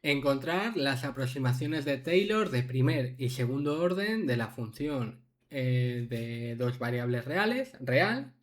Encontrar las aproximaciones de Taylor de primer y segundo orden de la función de dos variables reales, real,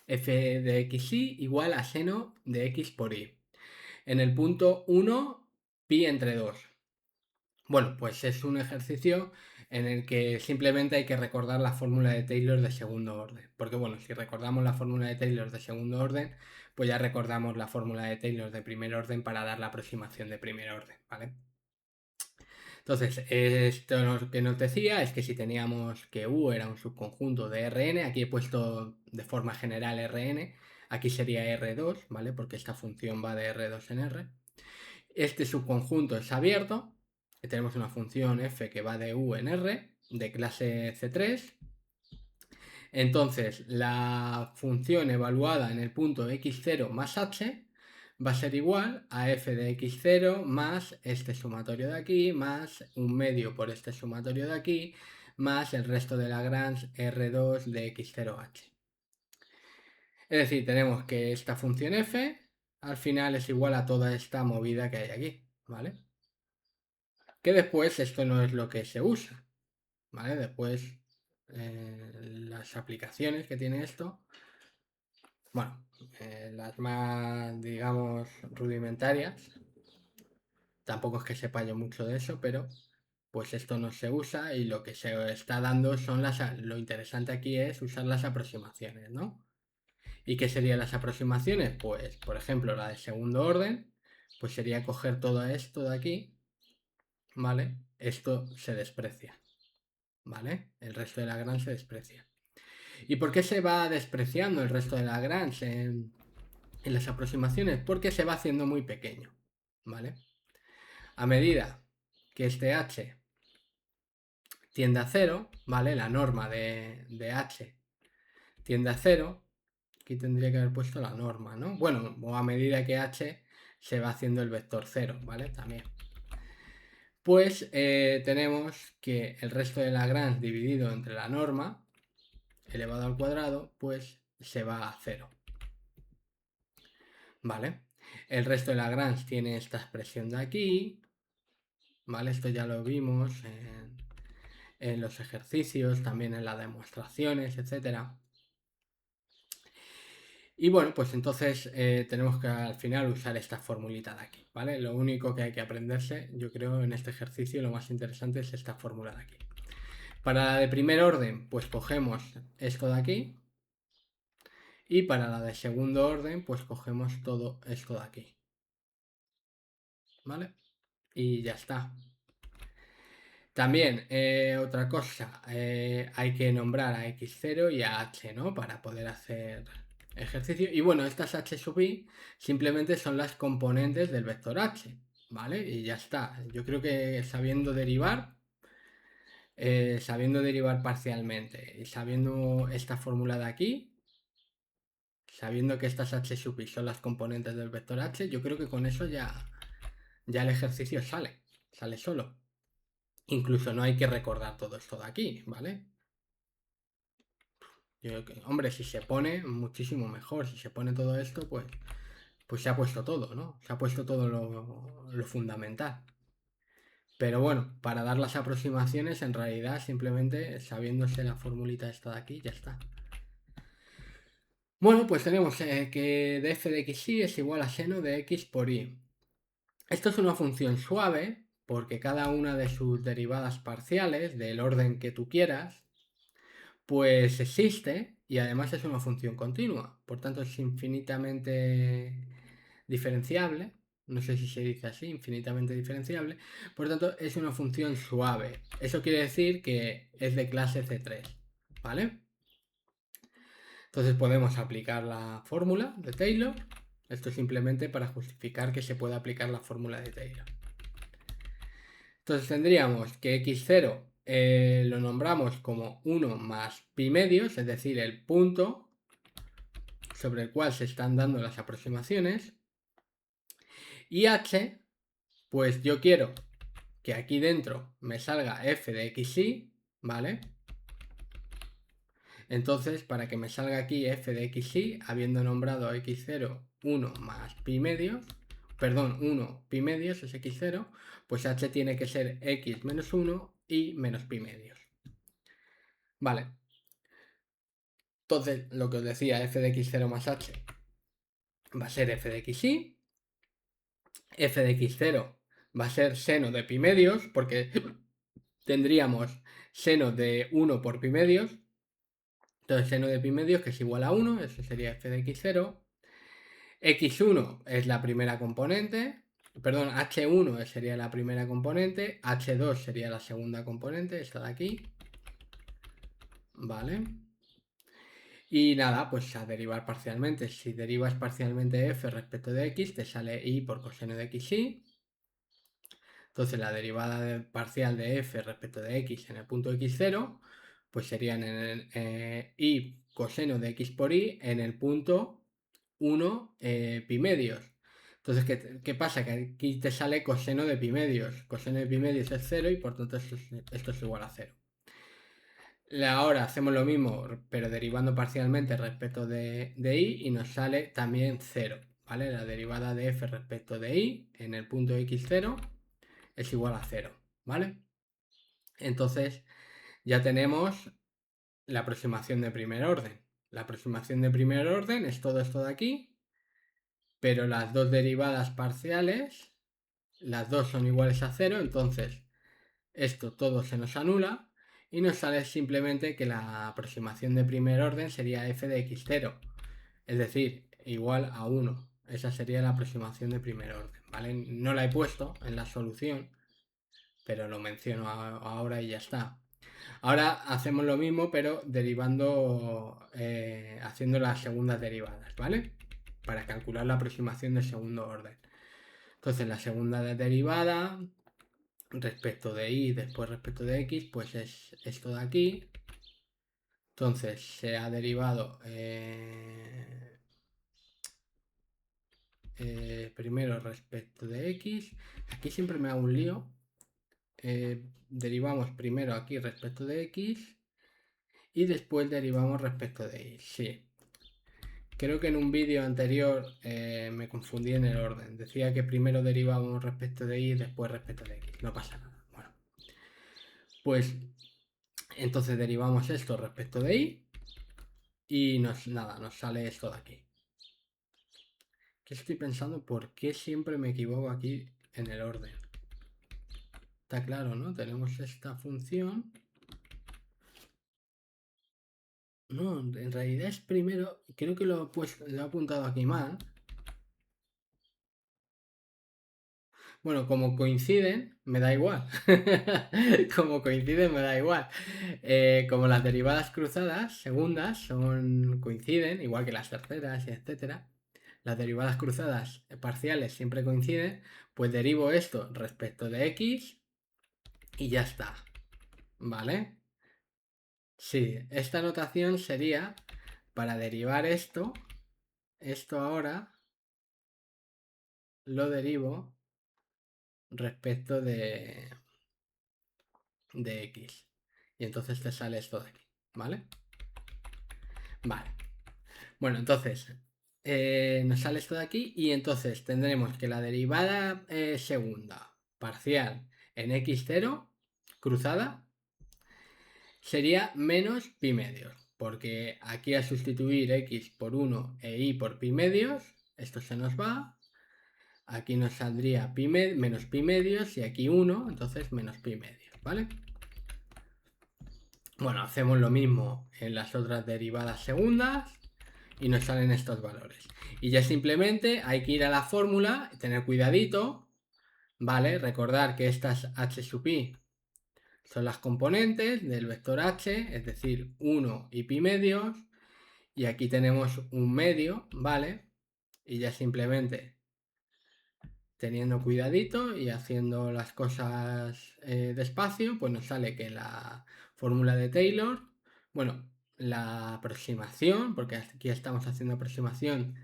f de xy igual a seno de x por y. En el punto 1, pi entre 2. Bueno, pues es un ejercicio en el que simplemente hay que recordar la fórmula de Taylor de segundo orden. Porque bueno, si recordamos la fórmula de Taylor de segundo orden, pues ya recordamos la fórmula de Taylor de primer orden para dar la aproximación de primer orden, ¿vale? Entonces, esto lo que nos decía es que si teníamos que U era un subconjunto de Rn, aquí he puesto de forma general Rn, aquí sería R2, ¿vale? Porque esta función va de R2 en R. Este subconjunto es abierto, tenemos una función f que va de U en R, de clase C3. Entonces, la función evaluada en el punto x0 más h va a ser igual a f de x0 más este sumatorio de aquí, más un medio por este sumatorio de aquí, más el resto de Lagrange R2 de x0h. Es decir, tenemos que esta función f al final es igual a toda esta movida que hay aquí, ¿vale? Que después esto no es lo que se usa, ¿vale? Después las aplicaciones que tiene esto, bueno, las más, digamos, rudimentarias, tampoco es que sepa yo mucho de eso, pero pues esto no se usa y lo que se está dando son lo interesante aquí es usar las aproximaciones, ¿no? ¿Y qué serían las aproximaciones? Pues, por ejemplo, la de segundo orden, pues sería coger todo esto de aquí, ¿vale? Esto se desprecia, ¿vale? El resto de Lagrange se desprecia. ¿Y por qué se va despreciando el resto de Lagrange en las aproximaciones? Porque se va haciendo muy pequeño, ¿vale? A medida que este h tiende a 0, ¿vale? La norma de h tiende a 0, aquí tendría que haber puesto la norma, ¿no? Bueno, o a medida que h se va haciendo el vector 0, ¿vale? También. Pues tenemos que el resto de Lagrange dividido entre la norma elevado al cuadrado, pues se va a 0. ¿Vale? El resto de Lagrange tiene esta expresión de aquí, ¿vale? Esto ya lo vimos en los ejercicios, también en las demostraciones, etc. Y bueno, pues entonces tenemos que al final usar esta formulita de aquí, ¿vale? Lo único que hay que aprenderse, yo creo, en este ejercicio, lo más interesante es esta fórmula de aquí. Para la de primer orden, pues cogemos esto de aquí. Y para la de segundo orden, pues cogemos todo esto de aquí. ¿Vale? Y ya está. También, otra cosa, hay que nombrar a x0 y a h, ¿no? Para poder hacer ejercicio. Y bueno, estas h sub i simplemente son las componentes del vector h, ¿vale? Y ya está. Yo creo que sabiendo derivar parcialmente y sabiendo esta fórmula de aquí, sabiendo que estas h sub i son las componentes del vector h, yo creo que con eso ya el ejercicio sale solo. Incluso no hay que recordar todo esto de aquí, ¿vale? Hombre, si se pone, muchísimo mejor. Si se pone todo esto, pues se ha puesto todo, ¿no? Se ha puesto todo lo fundamental. Pero bueno, para dar las aproximaciones, en realidad, simplemente sabiéndose la formulita esta de aquí, ya está. Bueno, pues tenemos que df de xy es igual a seno de x por y. Esto es una función suave, porque cada una de sus derivadas parciales, del orden que tú quieras, pues existe y además es una función continua. Por tanto, es infinitamente diferenciable. No sé si se dice así, infinitamente diferenciable. Por tanto, es una función suave. Eso quiere decir que es de clase C3. ¿Vale? Entonces podemos aplicar la fórmula de Taylor. Esto es simplemente para justificar que se pueda aplicar la fórmula de Taylor. Entonces tendríamos que x0 lo nombramos como 1 más pi medios, es decir, el punto sobre el cual se están dando las aproximaciones. Y h, pues yo quiero que aquí dentro me salga f de xy, ¿vale? Entonces, para que me salga aquí f de xy, habiendo nombrado a x0 1 más pi medios, perdón, 1 pi medios es x0, pues h tiene que ser x menos 1 y menos pi medios. Vale. Entonces, lo que os decía, f de x0 más h va a ser f de xy. F de x0 va a ser seno de pi medios, porque tendríamos seno de 1 por pi medios. Entonces, seno de pi medios, que es igual a 1, eso sería f de x0. x1 es la primera componente, perdón, h1 sería la primera componente, h2 sería la segunda componente, esta de aquí, ¿vale? Y nada, pues a derivar parcialmente. Si derivas parcialmente f respecto de x, te sale y por coseno de xy. Entonces la derivada parcial de f respecto de x en el punto x0, pues serían y coseno de x por y en el punto 1 pi medios. Entonces, ¿qué pasa? Que aquí te sale coseno de pi medios. Coseno de pi medios es 0 y por tanto esto es igual a 0. Ahora hacemos lo mismo, pero derivando parcialmente respecto de y nos sale también 0, ¿vale? La derivada de f respecto de y en el punto x0 es igual a 0, ¿vale? Entonces ya tenemos la aproximación de primer orden. La aproximación de primer orden es todo esto de aquí, pero las dos derivadas parciales, las dos son iguales a 0, entonces esto todo se nos anula y nos sale simplemente que la aproximación de primer orden sería f de x0, es decir, igual a 1. Esa sería la aproximación de primer orden, ¿vale? No la he puesto en la solución, pero lo menciono ahora y ya está. Ahora hacemos lo mismo, pero derivando, haciendo las segundas derivadas, ¿vale? Para calcular la aproximación de segundo orden. Entonces la segunda derivada respecto de y después respecto de x, pues es esto de aquí. Entonces se ha derivado primero respecto de x. Aquí siempre me hago un lío. Derivamos primero aquí respecto de x y después derivamos respecto de y. Sí. Creo que en un vídeo anterior me confundí en el orden. Decía que primero derivábamos respecto de y y después respecto de x. No pasa nada. Bueno, pues entonces derivamos esto respecto de y y nos sale esto de aquí. Que estoy pensando por qué siempre me equivoco aquí en el orden. Está claro, ¿no? Tenemos esta función. No, en realidad es primero, creo que lo he apuntado aquí mal. Bueno, como coinciden, me da igual. Como coinciden, me da igual. Como las derivadas cruzadas, segundas, coinciden, igual que las terceras, etcétera. Las derivadas cruzadas parciales siempre coinciden, pues derivo esto respecto de x y ya está. ¿Vale? Sí, esta notación sería para derivar esto ahora lo derivo respecto de x. Y entonces te sale esto de aquí, ¿vale? Vale. Bueno, entonces nos sale esto de aquí y entonces tendremos que la derivada segunda parcial en x0 cruzada sería menos pi medios, porque aquí a sustituir x por 1 e y por pi medios, esto se nos va, aquí nos saldría menos pi medios y aquí 1, entonces menos pi medios, ¿vale? Bueno, hacemos lo mismo en las otras derivadas segundas y nos salen estos valores. Y ya simplemente hay que ir a la fórmula, tener cuidadito, ¿vale? Recordar que estas h sub i son las componentes del vector h, es decir, 1 y pi medios, y aquí tenemos un medio, ¿vale? Y ya simplemente teniendo cuidadito y haciendo las cosas despacio, pues nos sale que la fórmula de Taylor, bueno, la aproximación, porque aquí estamos haciendo aproximación,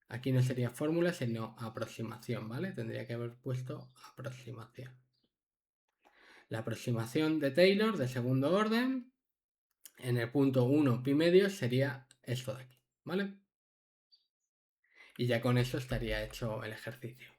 aquí no sería fórmula, sino aproximación, ¿vale? Tendría que haber puesto aproximación. La aproximación de Taylor de segundo orden en el punto 1 pi medios sería esto de aquí, ¿vale? Y ya con eso estaría hecho el ejercicio.